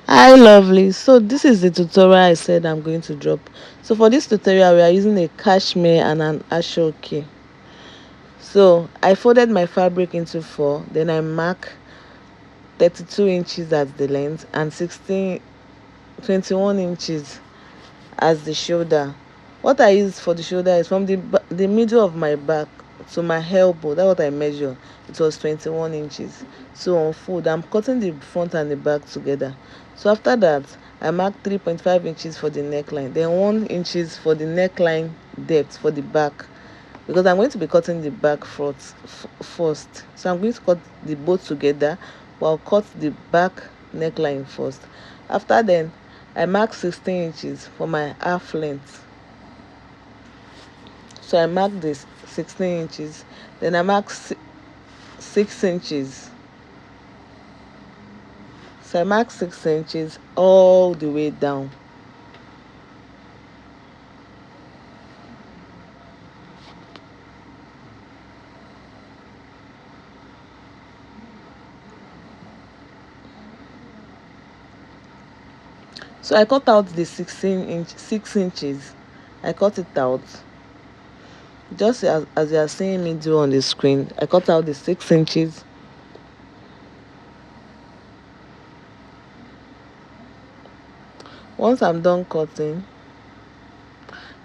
Hi lovely, so this is the tutorial I said I'm going to drop. So for this tutorial we are using a cashmere and an asooke. So I folded my fabric into four, then I mark 32 inches as the length and 21 inches as the shoulder. What I use for the shoulder is from the middle of my back to my elbow. That's what I measure. It was 21 inches. So on fold, I'm cutting the front and the back together. So after that, I mark 3.5 inches for the neckline, then 1 inches for the neckline depth for the back, because I'm going to be cutting the back front first. So I'm going to cut the both together, while cut the back neckline first. After then, I mark 16 inches for my half length. So I mark this 16 inches, then I mark 6 inches. So I mark 6 inches all the way down. So I cut out the 6 inches. I cut it out. Just as you are seeing me do on the screen, I cut out the 6 inches. Once I'm done cutting,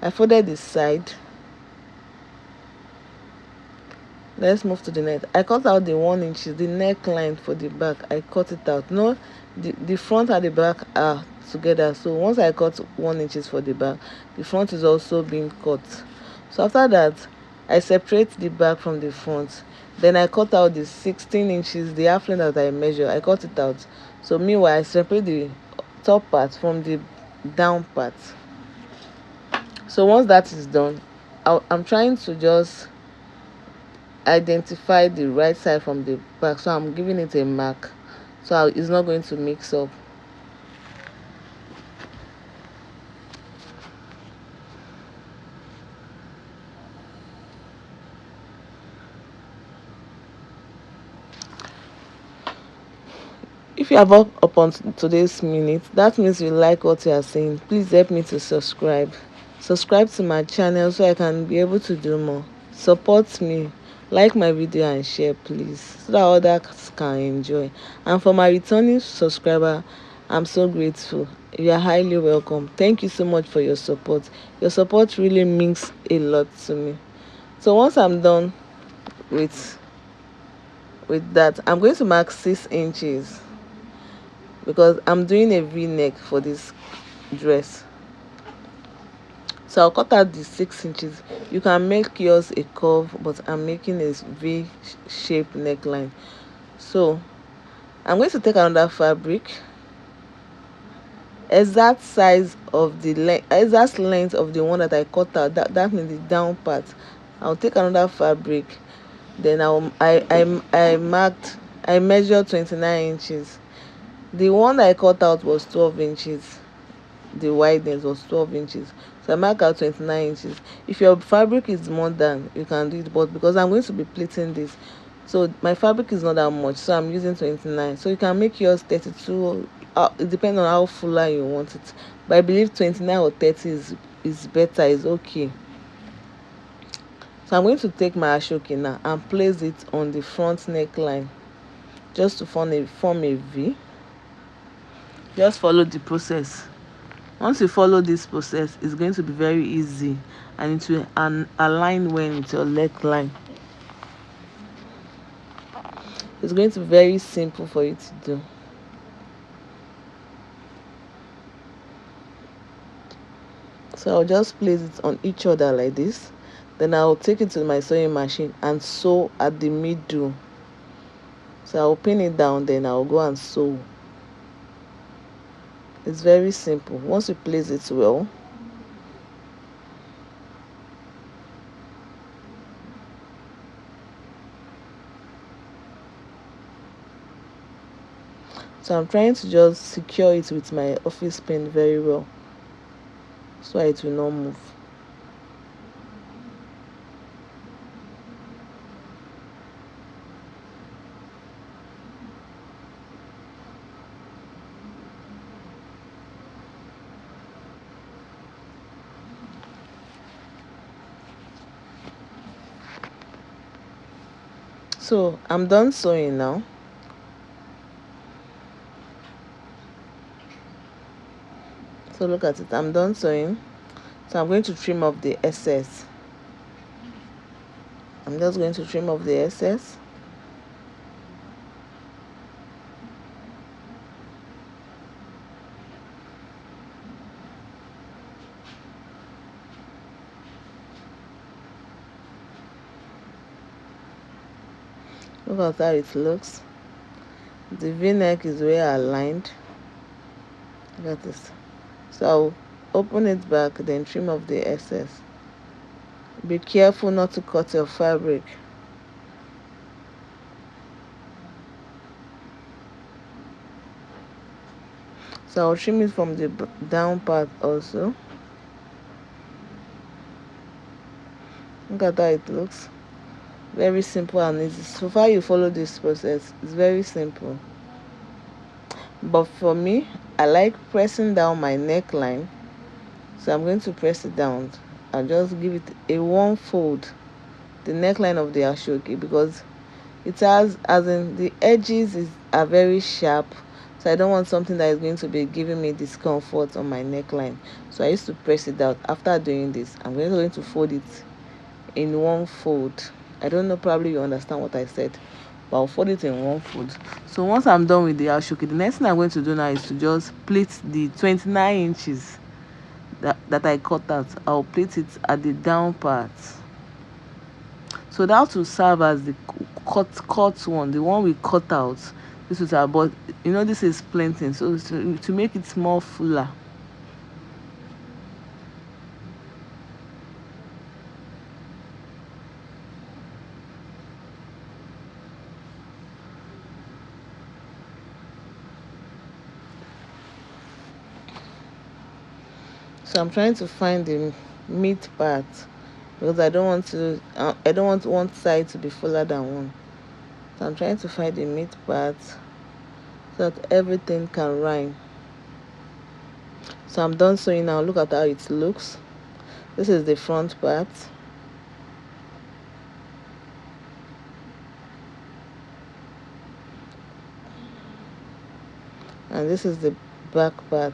I folded the side. Let's move to the neck. I cut out the 1 inches, the neckline for the back. I cut it out. No, the front and the back are together. So once I cut 1 inches for the back, the front is also being cut. So after that, I separate the back from the front. Then I cut out the 16 inches, the half length that I measure. I cut it out. So meanwhile, I separate the top part from the down part. So once that is done, I'm trying to just identify the right side from the back, so I'm giving it a mark so it's not going to mix up. If you have up on today's minute, that means you like what you are saying. Please help me to subscribe to my channel so I can be able to do more. Support me, like my video and share please, so that others can enjoy. And for my returning subscriber, I'm so grateful. You are highly welcome. Thank you so much for your support. Your support really means a lot to me. So once I'm done with that, I'm going to mark 6 inches, because I'm doing a v-neck for this dress. So I'll cut out the 6 inches. You can make yours a curve, but I'm making a v-shaped neckline. So I'm going to take another fabric, exact size of the exact length of the one that I cut out, that means the down part. I'll take another fabric, then I measured 29 inches. The one that I cut out was 12 inches. The wideness was 12 inches, so I mark out 29 inches. If your fabric is more than, you can do it, but because I'm going to be pleating this, so my fabric is not that much, so I'm using 29. So you can make yours 32. It depends on how fuller you want it, but I believe 29 or 30 is better, is okay. So I'm going to take my asooke now and place it on the front neckline, just to form a V. Just follow the process. Once you follow this process, it's going to be very easy, and it will align well with your neckline. It's going to be very simple for you to do. So I'll just place it on each other like this. Then I'll take it to my sewing machine and sew at the middle. So I'll pin it down, then I'll go and sew. It's very simple. Once you place it well, so I'm trying to just secure it with my office pin very well, so it will not move. So I'm done sewing now. So look at it, I'm done sewing. So I'm going to trim off the excess. I'm just going to trim off the excess. Look at how it looks. The v-neck is well aligned. Look at this. So I'll open it back, then trim off the excess. Be careful not to cut your fabric. So I'll trim it from the down part also. Look at how it looks. Very simple and easy. So far you follow this process, it's very simple. But for me, I like pressing down my neckline. So I'm going to press it down. I'll just give it a one fold, the neckline of the asooke, because it has, as in the edges are very sharp. So I don't want something that is going to be giving me discomfort on my neckline. So I used to press it out. After doing this, I'm going to fold it in one fold. I don't know, probably you understand what I said, but I'll fold it in one fold. So once I'm done with the asooke, the next thing I'm going to do now is to just pleat the 29 inches that I cut out. I'll pleat it at the down part. So that will serve as the cut one, the one we cut out. This is our, but you know, this is pleating, so to make it more fuller. So I'm trying to find the mid part, because I don't want one side to be fuller than one. So I'm trying to find the mid part so that everything can rhyme. So I'm done sewing now. Look at how it looks. This is the front part. And this is the back part.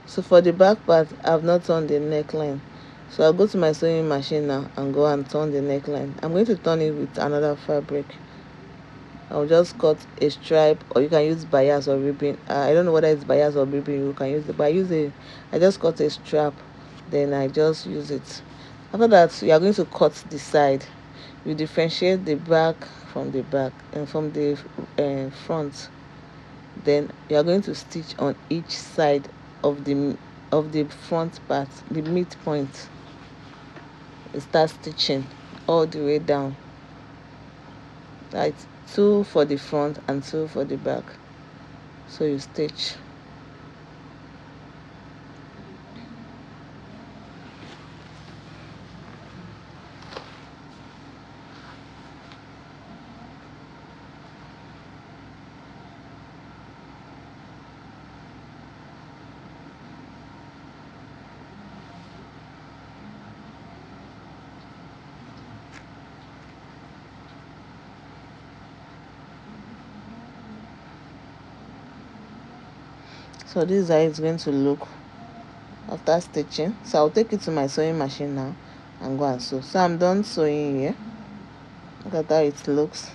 So for the back part, I've not turned the neckline. So I'll go to my sewing machine now and go and turn the neckline. I'm going to turn it with another fabric. I'll just cut a stripe, or you can use bias or ribbon. I don't know whether it's bias or ribbon you can use it, but I just cut a strap, then I just use it. After that, you are going to cut the side. You differentiate the back from the back and from the front. Then you are going to stitch on each side of the front part, the midpoint. You start stitching all the way down. Right, 2 for the front and 2 for the back. So you stitch. So this is how it's going to look after stitching. So I'll take it to my sewing machine now and go and sew. So I'm done sewing here. Look at how it looks.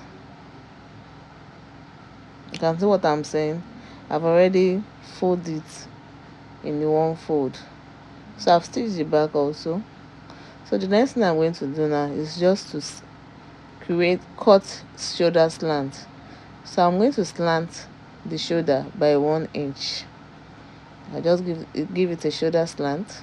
You can see what I'm saying. I've already folded it in the one fold. So I've stitched the back also. So the next thing I'm going to do now is just to cut shoulder slant. So I'm going to slant the shoulder by 1 inch. I just give it a shoulder slant.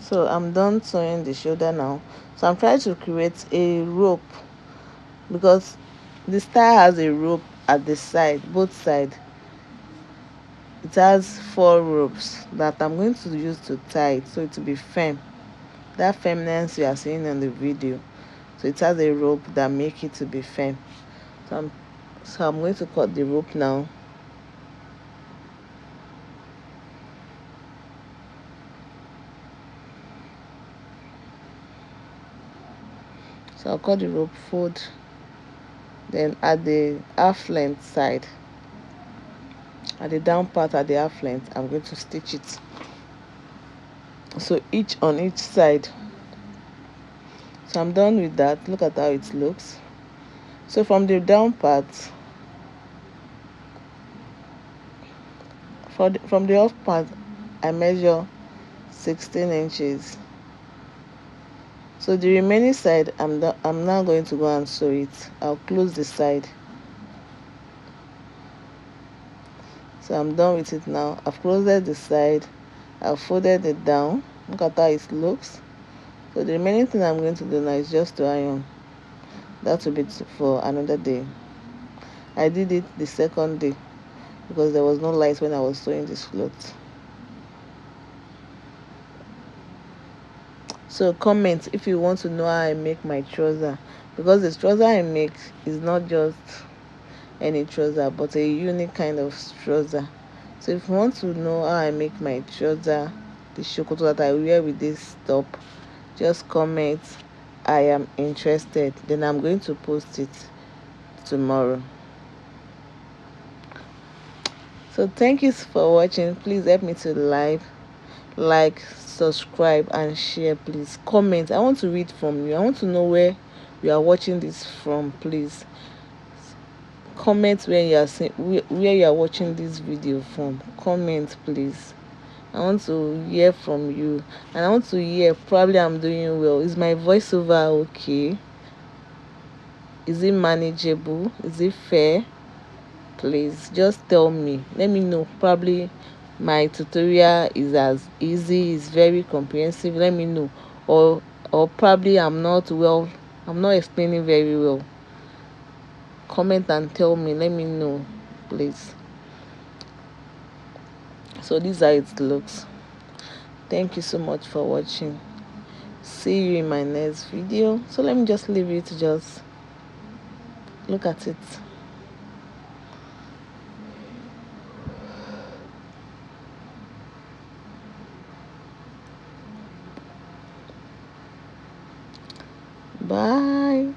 So I'm done sewing the shoulder now. So I'm trying to create a rope, because the style has a rope at the side, both side, it has 4 ropes that I'm going to use to tie it so it will be firm. That firmness you are seeing on the video, so it has a rope that make it to be firm. So I'm going to cut the rope now. So I'll cut the rope, fold, then at the half length side, at the down part at the half length, I'm going to stitch it. So each on each side. So I'm done with that. Look at how it looks. So from the down part, from the off part, I measure 16 inches. So the remaining side, I'm now going to go and sew it. I'll close the side. So I'm done with it now. I've closed the side. I've folded it down. Look at how it looks. So the remaining thing I'm going to do now is just to iron. That will be for another day. I did it the second day because there was no light when I was sewing this cloth. So comment if you want to know how I make my trouser, because the trouser I make is not just any trouser but a unique kind of trouser. So if you want to know how I make my trouser, the shokoto that I wear with this top, just comment I am interested, then I'm going to post it tomorrow. So thank you for watching. Please help me to like, subscribe and share. Please comment. I want to read from you. I want to know where you are watching this from. Please comment where you are seeing, where you are watching this video from. Comment, please. I want to hear from you, and I want to hear, probably I'm doing well. Is my voiceover okay? Is it manageable? Is it fair? Please just tell me. Let me know. Probably my tutorial is as easy, is very comprehensive. Let me know. Or probably I'm not explaining very well. Comment and tell me. Let me know, please. So this is how it looks. Thank you so much for watching. See you in my next video. So let me just leave you to just look at it. Bye.